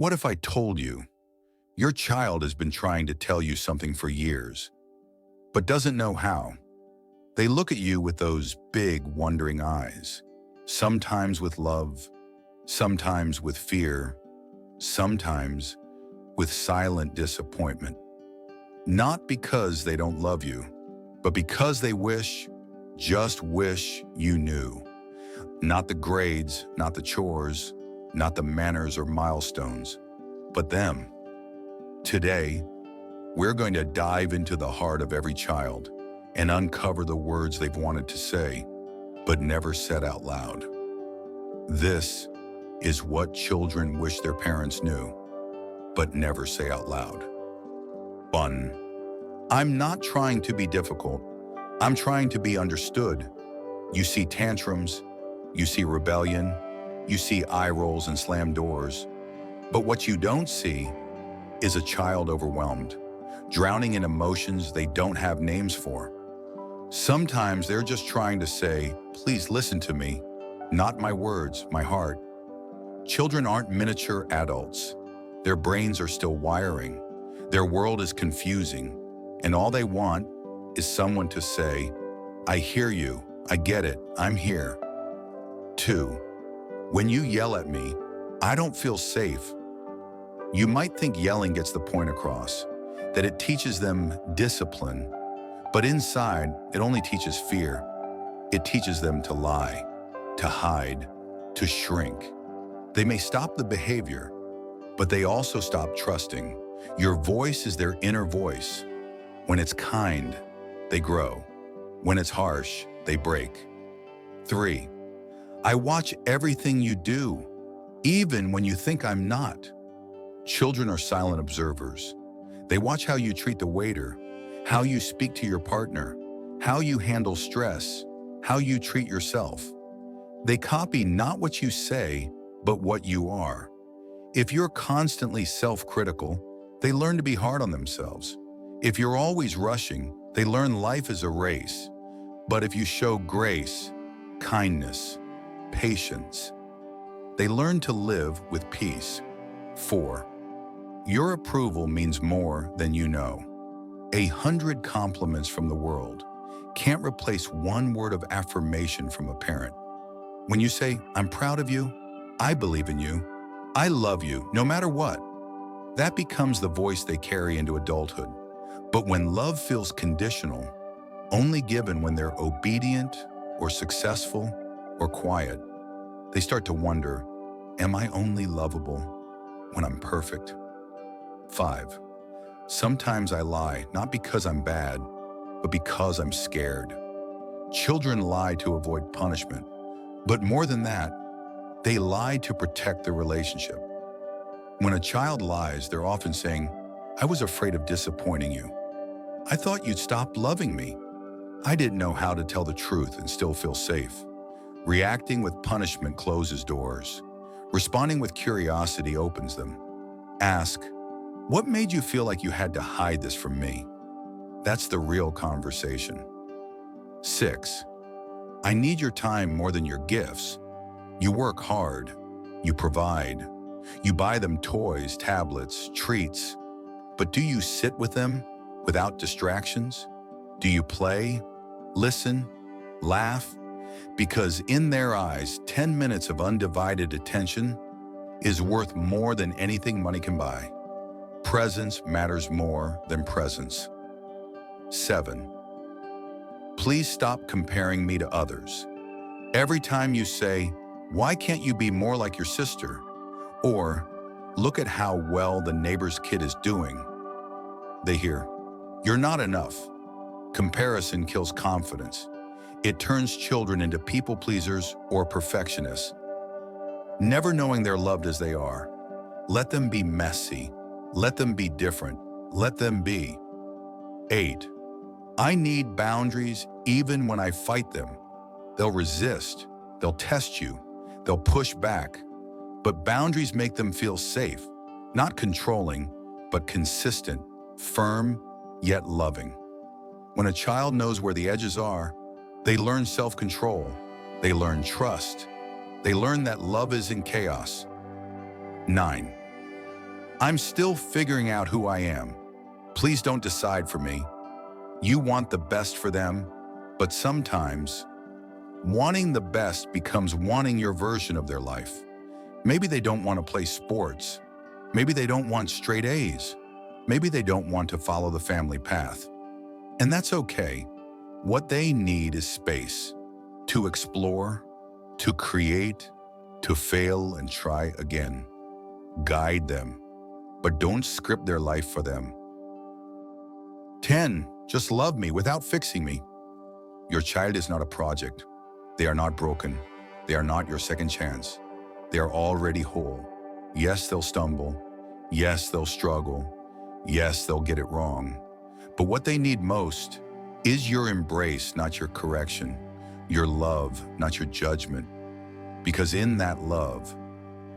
What if I told you your child has been trying to tell you something for years, but doesn't know how? They look at you with those big, wondering eyes, sometimes with love, sometimes with fear, sometimes with silent disappointment. Not because they don't love you, but because they wish, just wish you knew. Not the grades, not the chores, not the manners or milestones, but them. Today, we're going to dive into the heart of every child and uncover the words they've wanted to say, but never said out loud. This is what children wish their parents knew, but never say out loud. 1. I'm not trying to be difficult. I'm trying to be understood. You see tantrums, you see rebellion, you see eye rolls and slammed doors. But what you don't see is a child overwhelmed, drowning in emotions they don't have names for. Sometimes they're just trying to say, please listen to me, not my words, my heart. Children aren't miniature adults. Their brains are still wiring. Their world is confusing, and all they want is someone to say, I hear you, I get it, I'm here. 2. When you yell at me, I don't feel safe. You might think yelling gets the point across, that it teaches them discipline, but inside, it only teaches fear. It teaches them to lie, to hide, to shrink. They may stop the behavior, but they also stop trusting. Your voice is their inner voice. When it's kind, they grow. When it's harsh, they break. 3. I watch everything you do, even when you think I'm not. Children are silent observers. They watch how you treat the waiter, how you speak to your partner, how you handle stress, how you treat yourself. They copy not what you say, but what you are. If you're constantly self-critical, they learn to be hard on themselves. If you're always rushing, they learn life is a race. But if you show grace, kindness, patience, they learn to live with peace. 4. Your approval means more than you know. 100 compliments from the world can't replace one word of affirmation from a parent. When you say, I'm proud of you, I believe in you, I love you, no matter what, that becomes the voice they carry into adulthood. But when love feels conditional, only given when they're obedient or successful or quiet, they start to wonder, am I only lovable when I'm perfect? 5. Sometimes I lie, not because I'm bad, but because I'm scared. Children lie to avoid punishment, but more than that, they lie to protect the relationship. When a child lies, they're often saying, I was afraid of disappointing you. I thought you'd stop loving me. I didn't know how to tell the truth and still feel safe. Reacting with punishment closes doors. Responding with curiosity opens them. Ask, what made you feel like you had to hide this from me? That's the real conversation. 6. I need your time more than your gifts. You work hard. You provide. You buy them toys, tablets, treats. But do you sit with them without distractions? Do you play, listen, laugh? Because in their eyes, 10 minutes of undivided attention is worth more than anything money can buy. Presence matters more than presence. 7. Please stop comparing me to others. Every time you say, why can't you be more like your sister? Or, look at how well the neighbor's kid is doing, they hear, you're not enough. Comparison kills confidence. It turns children into people pleasers or perfectionists. Never knowing they're loved as they are. Let them be messy. Let them be different. Let them be. 8. I need boundaries even when I fight them. They'll resist. They'll test you. They'll push back. But boundaries make them feel safe, not controlling, but consistent, firm, yet loving. When a child knows where the edges are, they learn self-control. They learn trust. They learn that love is in chaos. 9. I'm still figuring out who I am. Please don't decide for me. You want the best for them, but sometimes wanting the best becomes wanting your version of their life. Maybe they don't want to play sports. Maybe they don't want straight A's. Maybe they don't want to follow the family path. And that's okay. What they need is space to explore, to create, to fail and try again. Guide them, but don't script their life for them. 10. Just love me without fixing me. Your child is not a project. They are not broken. They are not your second chance. They are already whole. Yes, they'll stumble. Yes, they'll struggle. Yes, they'll get it wrong. But what they need most is your embrace, not your correction. Your love, not your judgment. Because in that love,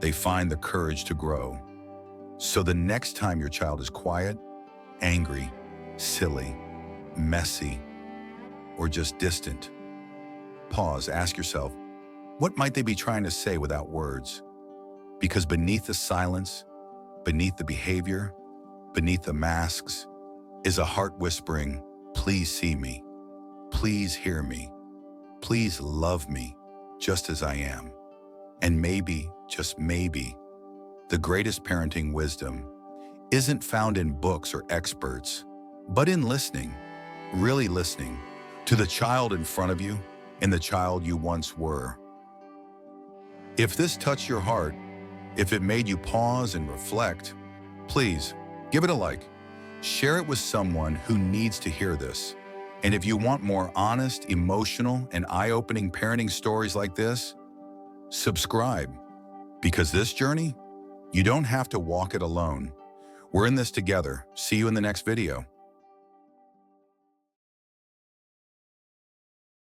they find the courage to grow. So the next time your child is quiet, angry, silly, messy, or just distant, pause, ask yourself, what might they be trying to say without words? Because beneath the silence, beneath the behavior, beneath the masks, is a heart whispering, please see me, please hear me, please love me just as I am. And maybe, just maybe, the greatest parenting wisdom isn't found in books or experts, but in listening, really listening to the child in front of you and the child you once were. If this touched your heart, if it made you pause and reflect, please give it a like. Share it with someone who needs to hear this. And if you want more honest, emotional, and eye-opening parenting stories like this, subscribe. Because this journey, you don't have to walk it alone. We're in this together. See you in the next video.